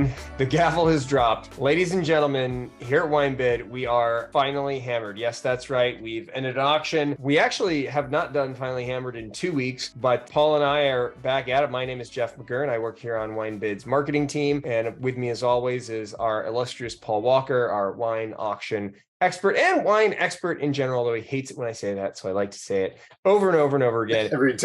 Brian, the gavel has dropped. Ladies and gentlemen, here at WineBid, we are finally hammered. Yes, that's right. We've ended an auction. We actually have not done Finally Hammered in 2 weeks, but Paul and I are back at it. My name is Jeff McGurn. I work here on WineBid's marketing team. And with me, as always, is our illustrious Paul Walker, our wine auction expert and wine expert in general, although he hates it when I say that. So I like to say it over and over and over again. Every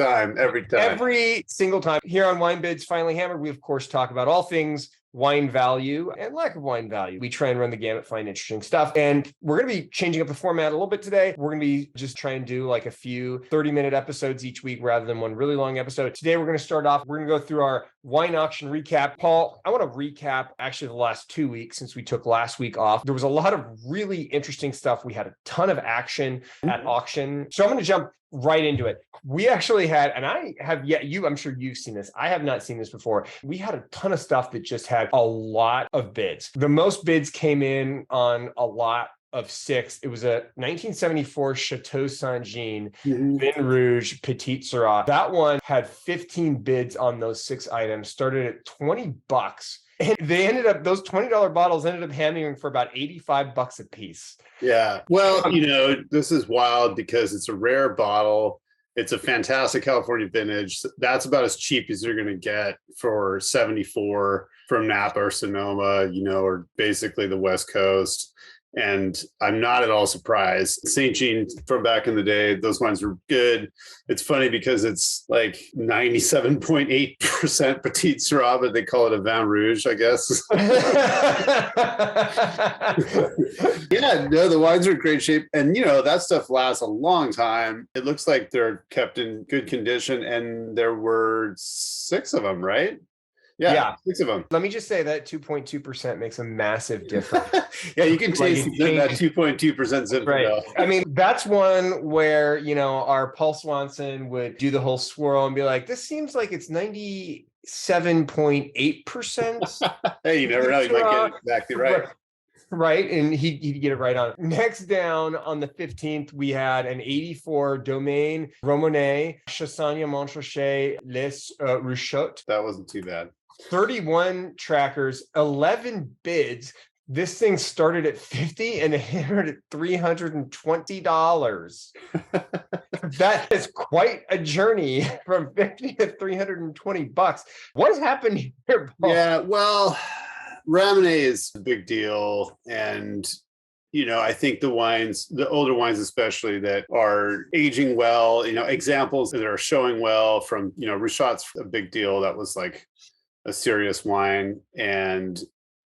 single time. Here on WineBid's Finally Hammered, we of course talk about all things wine value and lack of wine value. We try and run the gamut, find interesting stuff. And we're going to be changing up the format a little bit today. We're going to be just trying to do like a few 30-minute episodes each week rather than one really long episode. Today, we're going to start off, we're going to go through our wine auction recap. Paul, I want to recap actually the last 2 weeks since we took last week off. There was a lot of really interesting stuff. We had a ton of action at auction. So I'm going to jump right into it. We actually had, and I have yet, I'm sure you've seen this. I have not seen this before. We had a ton of stuff that just had a lot of bids. The most bids came in on a lot of 6. It was a 1974 Chateau Saint-Jean Vin Rouge Petite Syrah. That one had 15 bids on those 6 items, started at $20. And they ended up, those $20 bottles ended up hammering for about $85 a piece. Yeah. Well, this is wild because it's a rare bottle. It's a fantastic California vintage. That's about as cheap as you're going to get for 74 from Napa or Sonoma, or basically the West Coast. And I'm not at all surprised. St. Jean from back in the day, those wines were good. It's funny because it's like 97.8% Petite Syrah, but they call it a Vin Rouge, I guess. Yeah, no, the wines are in great shape. And, that stuff lasts a long time. It looks like they're kept in good condition. And there were 6 of them, right? Yeah, 6 of them. Let me just say that 2.2% makes a massive difference. Yeah, you can taste that 2.2% Zinfandel. Right. I mean, that's one where, our Paul Swanson would do the whole swirl and be like, this seems like it's 97.8%. Hey, you never know. You might get it exactly right. Right. And he'd get it right on. Next down on the 15th, we had an 84 Domaine Romanee-Conti Montrachet Les Rochot. That wasn't too bad. 31 trackers, 11 bids. This thing started at $50 and it hit at $320. That is quite a journey from $50 to $320. What has happened here, Paul? Yeah, well, Romanee is a big deal. And, I think the wines, the older wines especially, that are aging well, examples that are showing well from, Rochot's a big deal. That was like a serious wine. And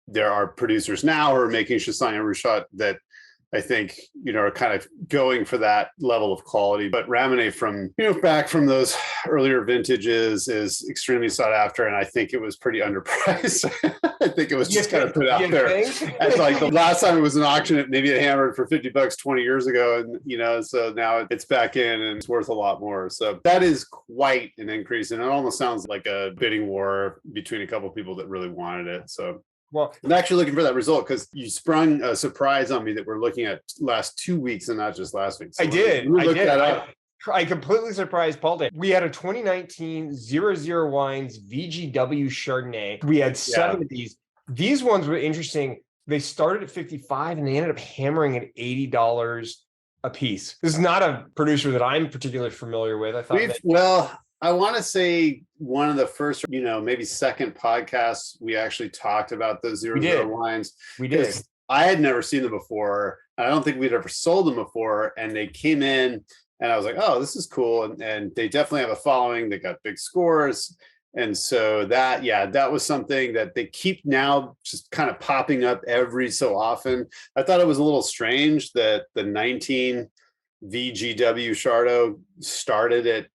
there are producers now who are making Chassagne and Rochot that I think, are kind of going for that level of quality. But Romanee from, back from those earlier vintages is extremely sought after. And I think it was pretty underpriced. I think it was just kind of put out there. It's like the last time it was an auction, maybe it hammered for $50 20 years ago. And, so now it's back in and it's worth a lot more. So that is quite an increase. And it almost sounds like a bidding war between a couple of people that really wanted it. So. Well, I'm actually looking for that result because you sprung a surprise on me that we're looking at last 2 weeks and not just last week. So I did. That up. I completely surprised Paul did. We had a 2019 00 Wines VGW Chardonnay. We had 7 of these. These ones were interesting. They started at $55 and they ended up hammering at $80 a piece. This is not a producer that I'm particularly familiar with. I thought I want to say one of the first, maybe second podcasts, we actually talked about those 00 wines. We did. I had never seen them before. I don't think we'd ever sold them before. And they came in and I was like, oh, this is cool. And they definitely have a following. They got big scores. And so that was something that they keep now just kind of popping up every so often. I thought it was a little strange that the 19 VGW Chardonnay started at,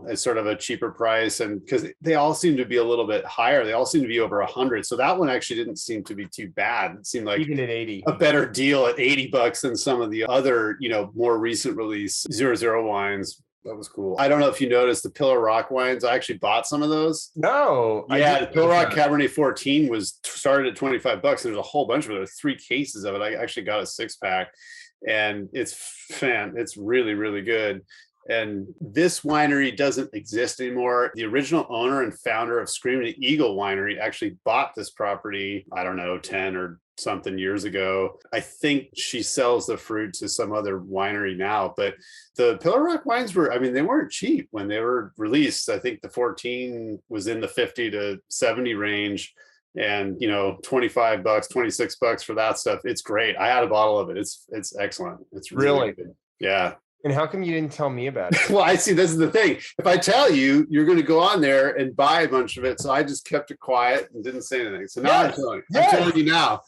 as sort of a cheaper price, and because they all seem to be a little bit higher, they all seem to be over 100. So that one actually didn't seem to be too bad. It seemed like even at 80, a better deal at $80 than some of the other, more recent release 00 wines. That was cool. I don't know if you noticed the Pillar Rock wines. I actually bought some of those. No. Yeah, the Pillar Rock Cabernet 14 was started at $25. There's a whole bunch of it. There's 3 cases of it. I actually got a 6-pack. And it's really, really good. And this winery doesn't exist anymore. The original owner and founder of Screaming Eagle Winery actually bought this property, I don't know, 10 or something years ago. I think she sells the fruit to some other winery now, but the Pillar Rock wines were, I mean, they weren't cheap when they were released. I think the 14 was in the 50 to 70 range. And, you know, $25, $26 for that stuff. It's great. I had a bottle of it. It's excellent. It's really good. Yeah. And how come you didn't tell me about it? Well, I see. This is the thing. If I tell you, you're going to go on there and buy a bunch of it. So I just kept it quiet and didn't say anything. So now I'm telling you now.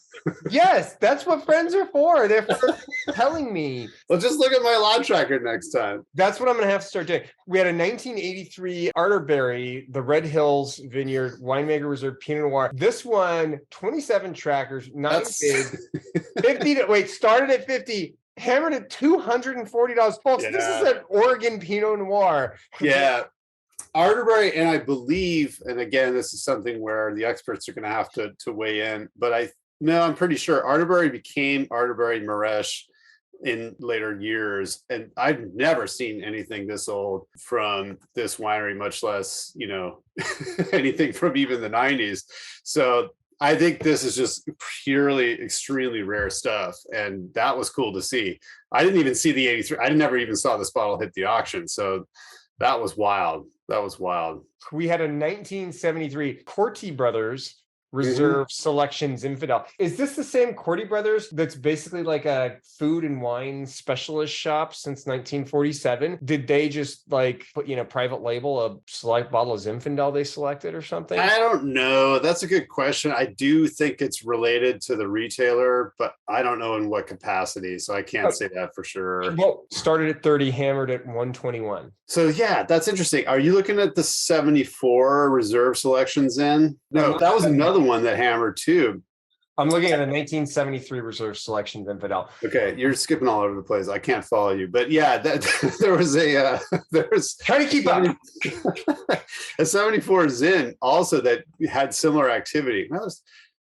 Yes, that's what friends are for. They're for telling me. Well, just look at my lot tracker next time. That's what I'm going to have to start doing. We had a 1983 Arterberry, the Red Hills Vineyard Winemaker Reserve Pinot Noir. This one, 27 trackers, 9 bids, 50 to, wait, started at 50. Hammered at $240. Folks, This is an Oregon Pinot Noir. Yeah. Arterberry, and I believe, and again, this is something where the experts are going to have to weigh in, but I'm pretty sure Arterberry became Arterberry Maresh in later years. And I've never seen anything this old from this winery, much less, you know, anything from even the 90s. So I think this is just purely extremely rare stuff. And that was cool to see. I didn't even see the 83. I never even saw this bottle hit the auction. So that was wild. That was wild. We had a 1973 Corti Brothers Reserve Selections Infidel. Is this the same Corti Brothers that's basically like a food and wine specialist shop since 1947? Did they just like put, you know, private label a select bottle of Zinfandel they selected or something? I don't know. That's a good question. I do think it's related to the retailer, but I don't know in what capacity. So I can't say that for sure. Well, started at 30, hammered at 121. So yeah, that's interesting. Are you looking at the 74 Reserve Selections in? No, that was another one that hammered too. I'm looking at a 1973 Reserve Selections Infidel. Okay, you're skipping all over the place. I can't follow you, but yeah, that there was trying to keep up. A 74 Zin also that had similar activity. Well,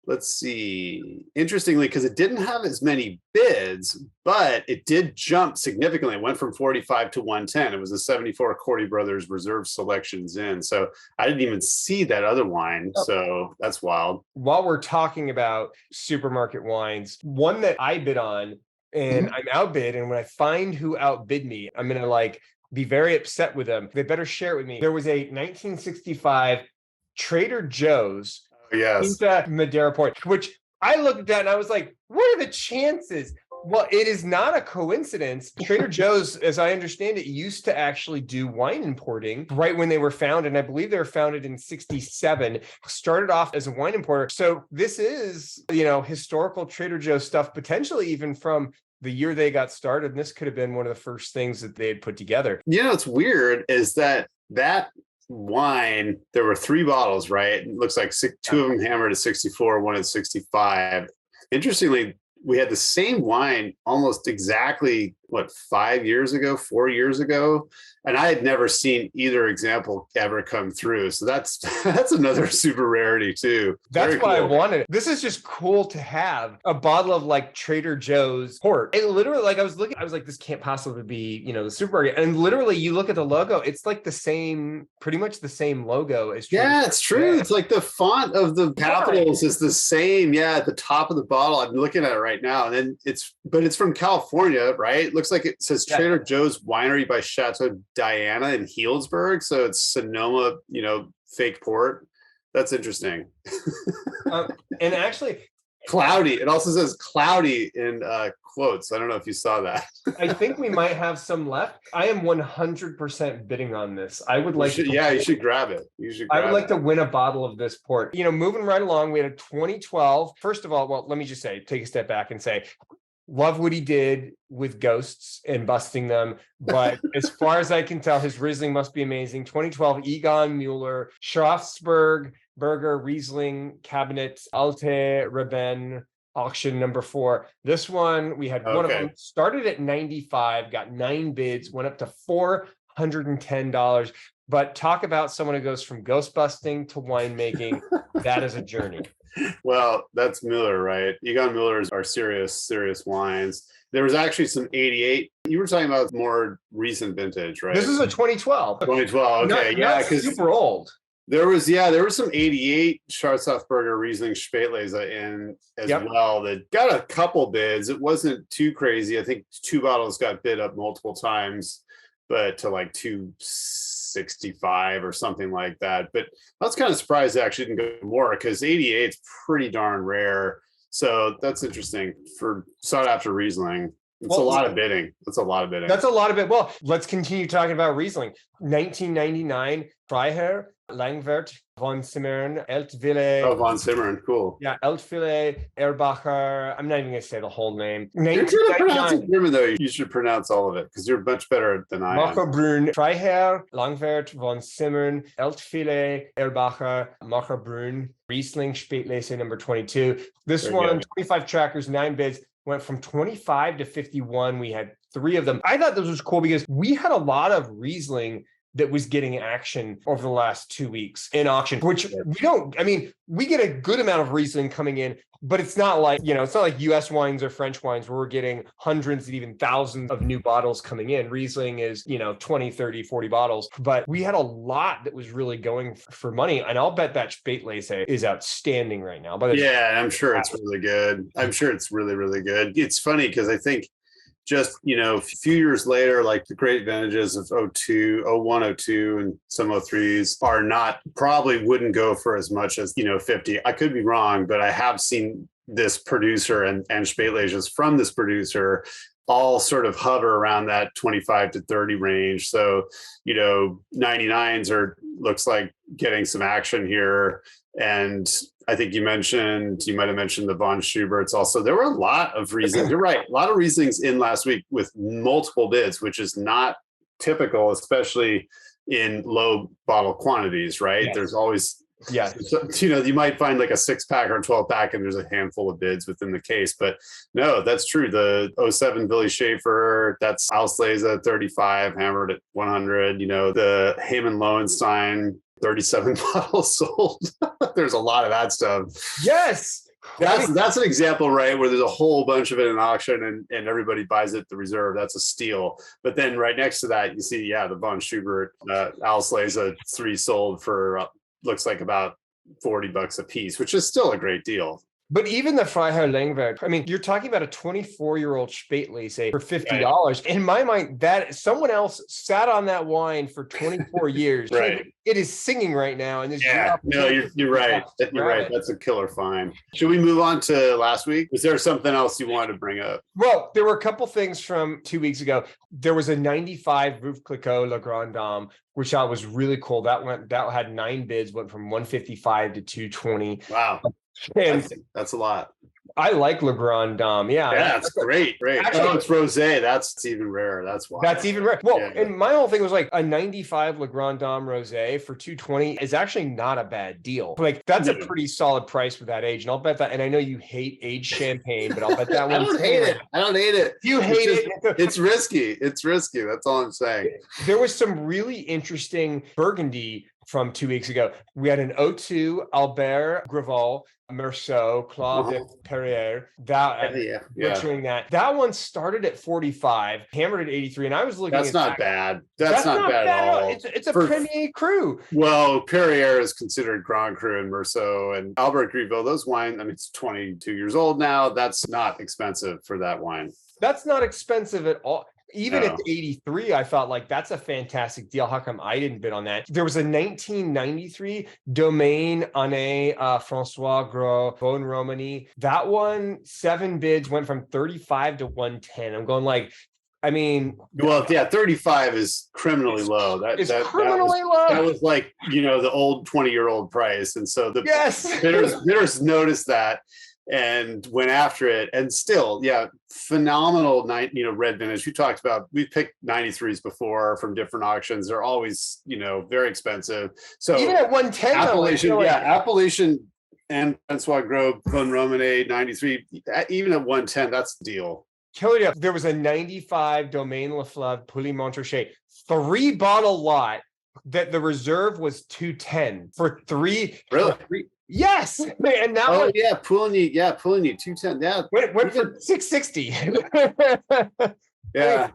let's see. Interestingly, because it didn't have as many bids, but it did jump significantly. It went from 45 to 110. It was a 74 Corti Brothers Reserve Selections in. So I didn't even see that other wine. So that's wild. While we're talking about supermarket wines, one that I bid on and I'm outbid, and when I find who outbid me, I'm going to like be very upset with them. They better share it with me. There was a 1965 Trader Joe's Quinta Madera Port, which I looked at that and I was like, what are the chances? Well, it is not a coincidence. Trader Joe's, as I understand it, used to actually do wine importing right when they were founded. And I believe they were founded in 67, started off as a wine importer. So this is, you know, historical Trader Joe's stuff, potentially even from the year they got started. And this could have been one of the first things that they had put together. You know, what's weird is that wine, there were 3 bottles, right? It looks like 2 of them hammered at 64, 1 at 65. Interestingly, we had the same wine almost exactly, 4 years ago. And I had never seen either example ever come through. So that's another super rarity too. That's why I wanted it. This is just cool to have a bottle of like Trader Joe's port. It literally, like I was like, this can't possibly be, you know, the supermarket. And literally you look at the logo, it's like the same, pretty much the same logo as Trader Joe's. It's true. Yeah. It's like the font of the capitals is the same. Yeah, at the top of the bottle. I'm looking at it right now. And then it's from California, right? It looks like it says Trader Joe's Winery by Chateau Diana in Healdsburg. So it's Sonoma, you know, fake port. That's interesting. And actually, cloudy. It also says cloudy in quotes. I don't know if you saw that. I think we might have some left. I am 100% bidding on this. I would like you should grab it. I would like to win a bottle of this port. You know, moving right along, we had a 2012. First of all, well, let me just say, take a step back and say, love what he did with ghosts and busting them. But as far as I can tell, his Riesling must be amazing. 2012 Egon Mueller, Schafsberg, Burger, Riesling, Cabinet, Alte, Reben, auction number 4. This one, we had one of them started at 95, got 9 bids, went up to $410. But talk about someone who goes from ghost busting to winemaking. That is a journey. Well, that's Miller, right? Egon Miller's are serious wines. There was actually some 88. You were talking about more recent vintage, right? This is a 2012. 2012. Okay. Yeah. Because super old. there was some 88 Schwarzhofburger Riesling Spätlese in as well that got a couple bids. It wasn't too crazy. I think 2 bottles got bid up multiple times, but to like 265 or something like that. But I was kind of surprised it actually didn't go more, because 88 is pretty darn rare. So that's interesting for sought after Riesling. It's a lot of bidding. That's a lot of bidding. That's a lot of bid. Well, let's continue talking about Riesling. 1999, Freiherr, Langwert, von Simmern, Eltville. Oh, von Simmern, cool. Yeah, Eltville, Erbacher. I'm not even going to say the whole name. You're good at pronouncing German, though. You should pronounce all of it, because you're much better than I am. Macherbrunn, Freiherr, Langwert, von Simmern, Eltville, Erbacher, Macherbrunn, Riesling Spätlese number 22. This Very one, good. 25 trackers, 9 bids. Went from 25 to 51. We had 3 of them. I thought this was cool because we had a lot of Riesling that was getting action over the last 2 weeks in auction, which we don't, I mean, we get a good amount of Riesling coming in, but it's not like, it's not like US wines or French wines where we're getting hundreds and even thousands of new bottles coming in. Riesling is, 20, 30, 40 bottles, but we had a lot that was really going for money. And I'll bet that Spätlese is outstanding right now. But yeah, I'm sure it's really good. I'm sure it's really, really good. It's funny because I think just, a few years later, like the great vintages of 02, 01, 02, and some 03s probably wouldn't go for as much as, 50. I could be wrong, but I have seen this producer and Spätleses from this producer all sort of hover around that 25 to 30 range. So, 99s looks like getting some action here. And I think you might have mentioned the von Schuberts also. There were a lot of Rieslings. You're right. A lot of Rieslings in last week with multiple bids, which is not typical, especially in low bottle quantities, right? Yes. There's always, you might find like a 6-pack or a 12-pack and there's a handful of bids within the case. But no, that's true. The 07 Billy Schaefer, that's Auslese 35, hammered at 100. The Heyman Lowenstein, 37 bottles sold. There's a lot of that stuff. Yes. That's an example, right, where there's a whole bunch of it in auction and everybody buys it at the reserve. That's a steal. But then right next to that, you see, the von Schubert, Auslese 3 sold for looks like about $40 a piece, which is still a great deal. But even the Freiherr Langwert, I mean, you're talking about a 24-year-old Spätlese for $50. Right. In my mind, that someone else sat on that wine for 24 years. Right. It is singing right now. And you're right. You're right. That's a killer find. Should we move on to last week? Was there something else you wanted to bring up? Well, there were a couple things from 2 weeks ago. There was a 95 Veuve Clicquot Le Grand Dame, which I was really cool. That had 9 bids, went from 155 to 220. Wow. And that's a lot. I like Le Grand Dame. Yeah, that's great. Actually, it's rosé. That's even rarer. That's why. That's even rare. Well, and my whole thing was like a 95 Le Grand Dame rosé for 220 is actually not a bad deal. Like that's a pretty solid price for that age. And I'll bet that. And I know you hate aged champagne, but I'll bet that one. I don't hate it. You hate it. It's risky. That's all I'm saying. There was some really interesting Burgundy from 2 weeks ago. We had an 02 Albert Greval, Meursault, Claude de Perrier. Butchering that. That one started at 45, hammered at 83, and I was looking. That's not bad. That's not bad at all. It's a Premier Cru. Well, Perrier is considered Grand Cru, and Meursault and Albert Greval. Those wines. I mean, it's 22 years old now. That's not expensive for that wine. That's not expensive at all. Even at 83, I felt like that's a fantastic deal. How come I didn't bid on that? There was a 1993 Domaine Romanee-Conti Gros Domaine Romanee. That one, 7 bids, went from 35 to 110. I'm going like, I mean, well, 35 is criminally low. That was like, the old 20-year-old price. And so the bidders noticed that and went after it. And still, phenomenal red vintage. We picked 93s before from different auctions. They're always, very expensive. So even at 110, Appellation and Francois Gros Domaine Romanee 93, even at 110, that's the deal. Killer deal. There was a 95 Domaine Le Fleuve Pouilly Montrachet 3-bottle lot that the reserve was 210 for 3. Really? Yes, and that one Pouligny 210. Yeah, went for 660. Yeah,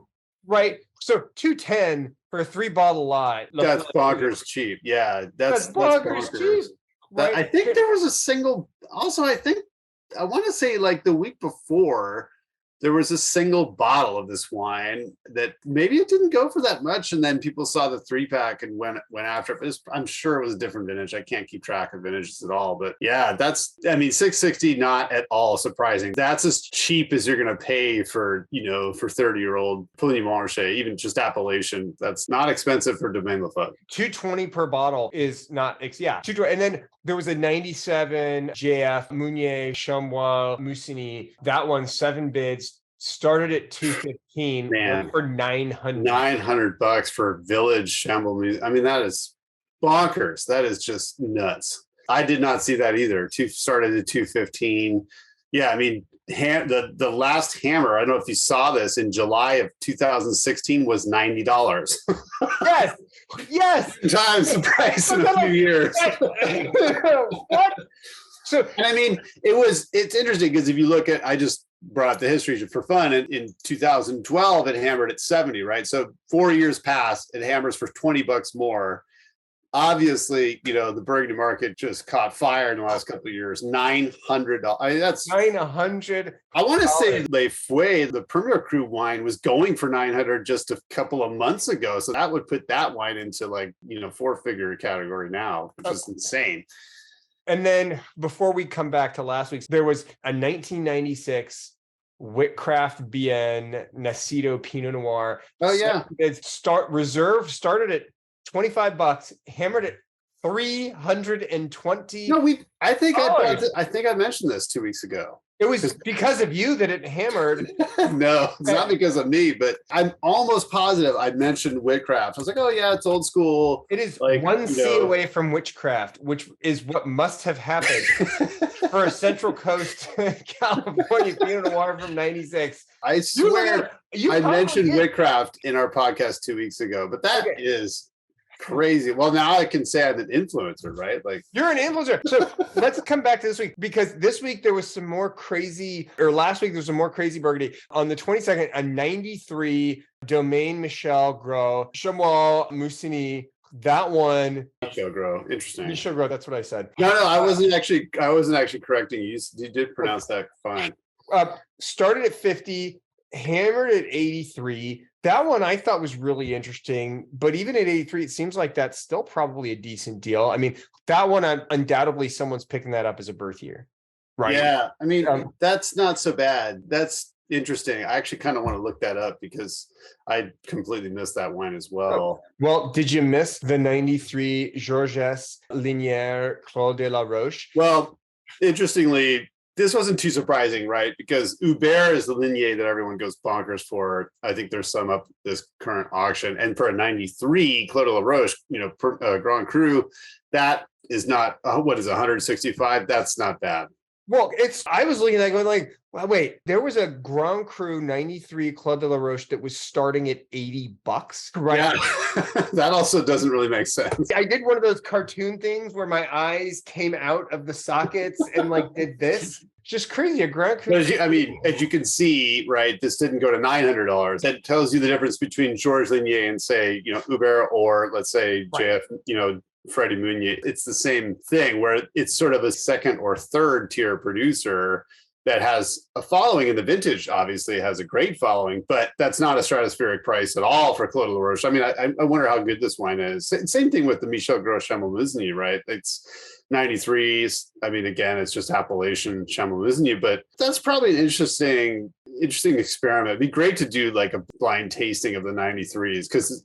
right. So 210 for a 3-bottle lot. that's bonkers cheap. Yeah, that's bonkers cheap. Right? I think there was a single. Also, I want to say like the week before, there was a single bottle of this wine that maybe it didn't go for that much, and then people saw the 3-pack and went after it. I'm sure it was a different vintage. I can't keep track of vintages at all, but yeah, 660, not at all surprising. That's as cheap as you're going to pay for 30-year-old Pouligny Montrachet, even just appellation. That's not expensive for Domaine Lefebvre. $220 per bottle is not, $220. And then there was a 97 JF Meunier Chamois Musigny. That one, 7 bids, started at $215. Man, for $900. $900 for Village Chamois. I mean, that is bonkers. That is just nuts. I did not see that either. Started at $215. Yeah, I mean, the last hammer, I don't know if you saw this, in July of 2016 was $90. Yes. Times the price in a few years. What? So, and I mean, it's interesting because if you look at, I just brought up the history for fun. In 2012, it hammered at 70, right? So 4 years passed, it hammers for $20 more. Obviously, the Burgundy market just caught fire in the last couple of years. $900. I mean, that's $900. I want to say Le Fouet, the Premier Cru wine, was going for $900 just a couple of months ago. So that would put that wine into 4-figure category now, which is insane. And then before we come back to last week's, there was a 1996 Whitcraft Bien Nacido Pinot Noir. Oh yeah, reserve started at $25, hammered at $320. No, I think I mentioned this 2 weeks ago. It was because of you that it hammered. No, it's not because of me, but I'm almost positive I mentioned Whitcraft. I was like, oh yeah, it's old school. It is one C away from Witchcraft, which is what must have happened for a Central Coast California Pinot Noir from 96. I swear I mentioned Whitcraft in our podcast 2 weeks ago, but that is crazy. Well, now I can say I'm an influencer, right? You're an influencer. So let's come back to this week, because this week there was some more crazy, or last week there was some more crazy Burgundy. On the 22nd, a 93 Domaine Michel Gros Chamois Musigny. That one, Michel Gros. Interesting. Michel Gros. That's what I said. No, I wasn't actually correcting you. You did pronounce that fine. Started at 50, hammered at 83. That one I thought was really interesting, but even at 83, it seems like that's still probably a decent deal. I mean, that one, undoubtedly someone's picking that up as a birth year, right? Yeah, I mean, that's not so bad. That's interesting. I actually kind of want to look that up because I completely missed that wine as well. Well, did you miss the 93 Georges Linière Clos de la Roche? Well, interestingly, this wasn't too surprising, right? Because Hubert is the Lignier that everyone goes bonkers for. I think there's some up this current auction. And for a 93 Clos de la Roche, Grand Cru, that is not, what is it, 165? That's not bad. Well, I was looking at that going well, wait, there was a Grand Cru 93 Clos de la Roche that was starting at $80, right? Yeah. That also doesn't really make sense. I did one of those cartoon things where my eyes came out of the sockets and did this. Just crazy. A Grand Cru. As you can see, right, this didn't go to $900. That tells you the difference between Georges Lignier and say, Hubert, or let's say JF, Freddie Meunier. It's the same thing where it's sort of a second or third tier producer that has a following in the vintage, obviously has a great following, but that's not a stratospheric price at all for Clos de la Roche. I mean, I wonder how good this wine is. Same thing with the Michel Gros Chamois Musigny, right? It's 93s. I mean, again, it's just appellation Chamois Musigny, but that's probably an interesting experiment. It'd be great to do a blind tasting of the 93s because,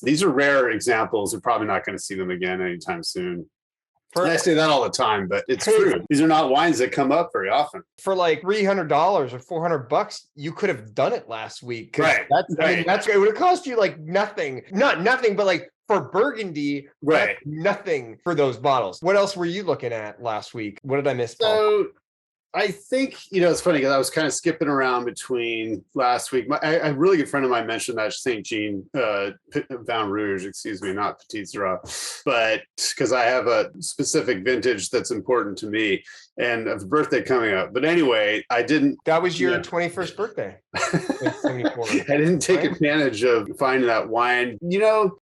these are rare examples. We're probably not going to see them again anytime soon. I say that all the time, but it's true. These are not wines that come up very often. For $300 or $400, you could have done it last week. Right. It would have cost you nothing. Not nothing, but for Burgundy, right? Nothing for those bottles. What else were you looking at last week? What did I miss, Paul? So I think, it's funny because I was kind of skipping around between last week. A really good friend of mine mentioned that St. Jean Vin Rouge, not Petit Syrah, but because I have a specific vintage that's important to me and a birthday coming up. But anyway, I didn't. That was your 21st birthday. 74. I didn't take advantage of finding that wine.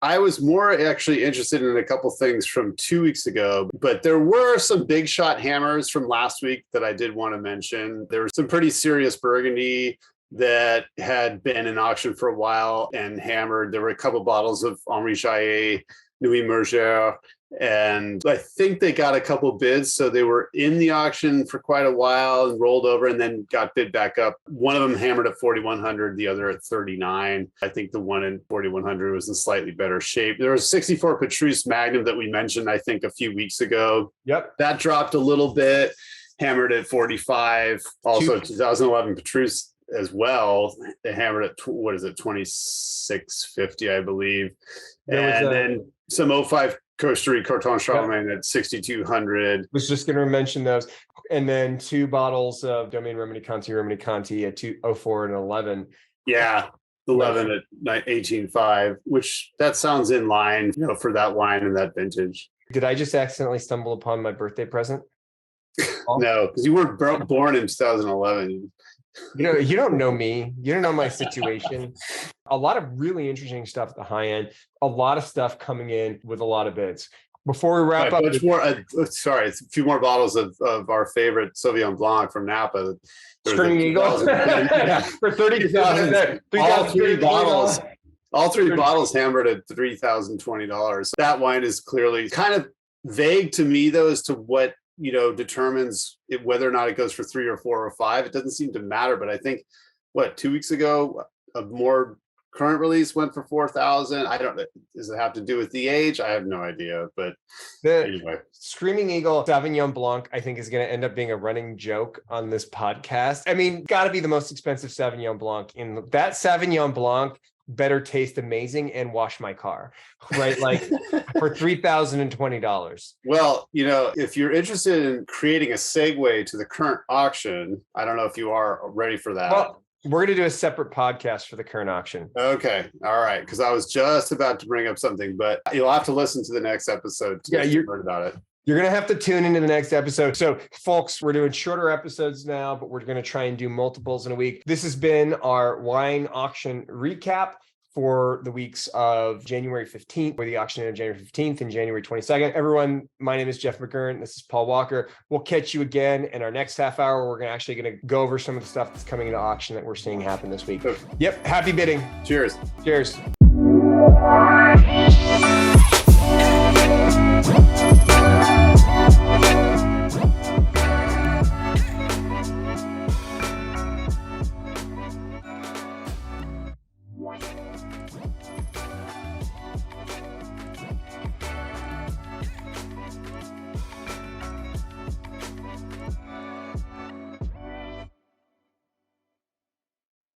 I was more actually interested in a couple things from 2 weeks ago, but there were some big shot hammers from last week that I did want to mention. There was some pretty serious Burgundy that had been in auction for a while and hammered. There were a couple bottles of Henri Jaillet, Nuit Mergère, and I think they got a couple bids. So they were in the auction for quite a while and rolled over and then got bid back up. One of them hammered at 4,100, the other at 39. I think the one in 4,100 was in slightly better shape. There was 64 Petrus Magnum that we mentioned, I think, a few weeks ago. Yep. That dropped a little bit, hammered at 45. Also, 2011 Petrus as well. They hammered at, 2650, I believe. Then some 05 Costa Rica Corton Charlemagne at 6,200. Was just going to mention those. And then 2 bottles of Domaine Romanee-Conti at 204 and 11. Yeah. 11 at 18.5, which that sounds in line, for that wine and that vintage. Did I just accidentally stumble upon my birthday present? No, because you weren't born in 2011. You don't know me. You don't know my situation. A lot of really interesting stuff at the high end. A lot of stuff coming in with a lot of bids. Before we wrap up, a few more bottles of our favorite Sauvignon Blanc from Napa. Screaming Eagle for 30,000. All three bottles hammered at $3,020. That wine is clearly kind of vague to me, though, as to what determines whether or not it goes for 3 or 4 or 5. It doesn't seem to matter, but I think 2 weeks ago, a more current release went for 4,000. I don't know. Does it have to do with the age? I have no idea, but anyway. Screaming Eagle Sauvignon Blanc, I think, is going to end up being a running joke on this podcast. I mean, got to be the most expensive Sauvignon Blanc. That Sauvignon Blanc better taste amazing and wash my car, right? Like for $3,020. Well, if you're interested in creating a segue to the current auction, I don't know if you are ready for that. Well, we're going to do a separate podcast for the current auction. Okay. All right. Because I was just about to bring up something, but you'll have to listen to the next episode to learn about it. You're going to have to tune into the next episode. So, folks, we're doing shorter episodes now, but we're going to try and do multiples in a week. This has been our wine auction recap for the weeks of January 15th, where the auction ended January 15th and January 22nd. Everyone, my name is Jeff McGurn. This is Paul Walker. We'll catch you again in our next half hour. We're actually going to go over some of the stuff that's coming into auction that we're seeing happen this week. Yep. Happy bidding. Cheers. Cheers.